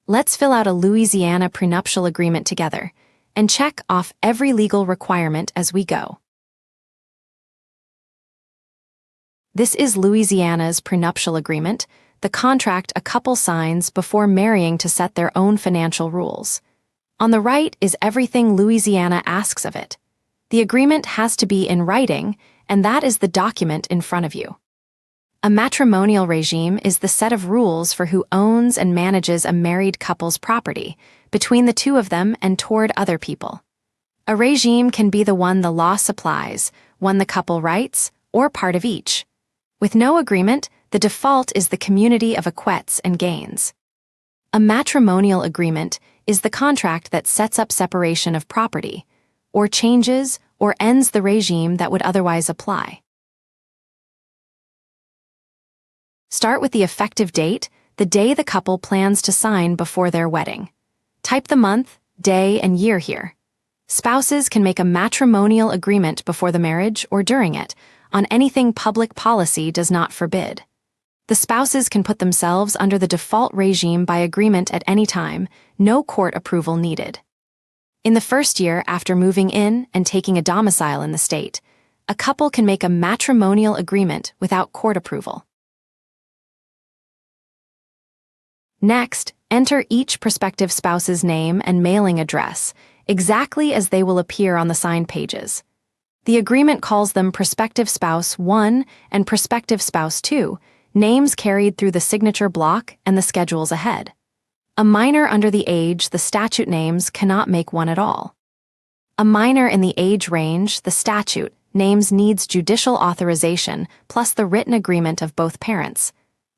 Let's fill out a Louisiana Prenuptial Agreement together and check off every legal requirement as we go. This is Louisiana's Prenuptial Agreement, the contract a couple signs before marrying to set their own financial rules. On the right is everything Louisiana asks of it. The agreement has to be in writing, and that is the document in front of you. A matrimonial regime is the set of rules for who owns and manages a married couple's property, between the two of them and toward other people. A regime can be the one the law supplies, one the couple writes, or part of each. With no agreement, the default is the community of acquits and gains. A matrimonial agreement is the contract that sets up separation of property, or changes or ends the regime that would otherwise apply. Start with the effective date, the day the couple plans to sign before their wedding. Type the month, day, and year here. Spouses can make a matrimonial agreement before the marriage or during it, on anything public policy does not forbid. The spouses can put themselves under the default regime by agreement at any time, no court approval needed. In the first year after moving in and taking a domicile in the state, a couple can make a matrimonial agreement without court approval. Next, enter each prospective spouse's name and mailing address, exactly as they will appear on the signed pages. The agreement calls them Prospective Spouse 1 and Prospective Spouse 2, names carried through the signature block and the schedules ahead. A minor under the age the statute names cannot make one at all. A minor in the age range the statute names needs judicial authorization plus the written agreement of both parents,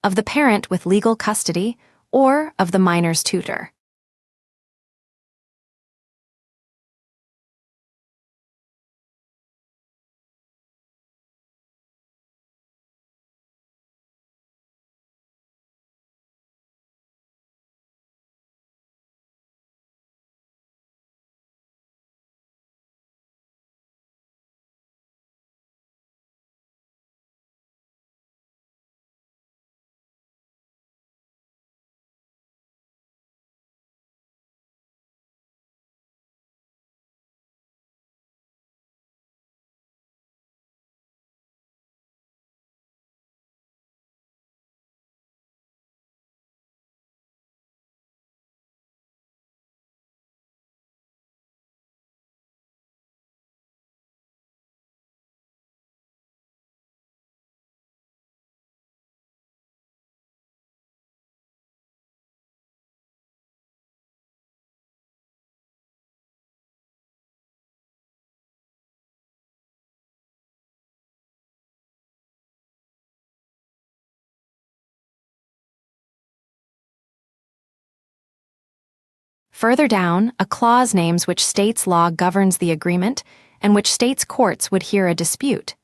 of the parent with legal custody, or of the minor's tutor. Further down, a clause names which state's law governs the agreement and which state's courts would hear a dispute.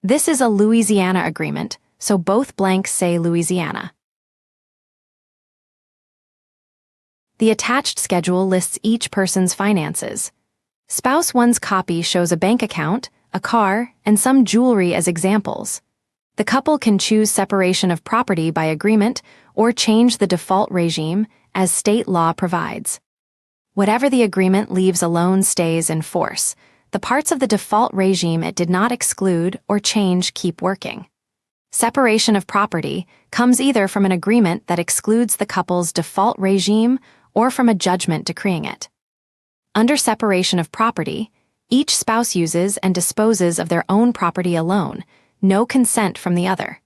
This is a Louisiana agreement, so both blanks say Louisiana. The attached schedule lists each person's finances. Spouse 1's copy shows a bank account, a car, and some jewelry as examples. The couple can choose separation of property by agreement or change the default regime as state law provides. Whatever the agreement leaves alone stays in force. The parts of the default regime it did not exclude or change keep working. Separation of property comes either from an agreement that excludes the couple's default regime or from a judgment decreeing it. Under separation of property, each spouse uses and disposes of their own property alone, no consent from the other.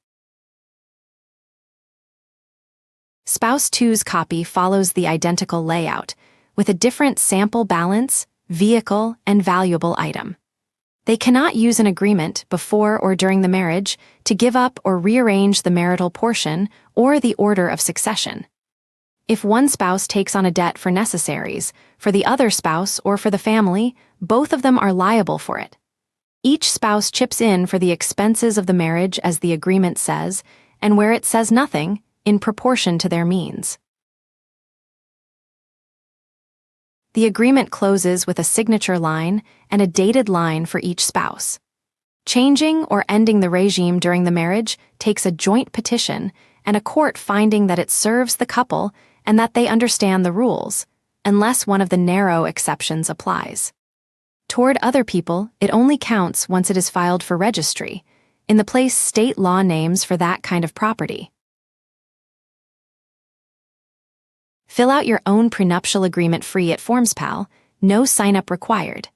Spouse 2's copy follows the identical layout, with a different sample balance, vehicle, and valuable item. They cannot use an agreement before or during the marriage to give up or rearrange the marital portion or the order of succession. If one spouse takes on a debt for necessaries, for the other spouse or for the family, both of them are liable for it. Each spouse chips in for the expenses of the marriage as the agreement says, and where it says nothing, in proportion to their means. The agreement closes with a signature line and a dated line for each spouse. Changing or ending the regime during the marriage takes a joint petition, and a court finding that it serves the couple and that they understand the rules, unless one of the narrow exceptions applies. Toward other people, it only counts once it is filed for registry, in the place state law names for that kind of property. Fill out your own prenuptial agreement free at FormsPal, no sign-up required.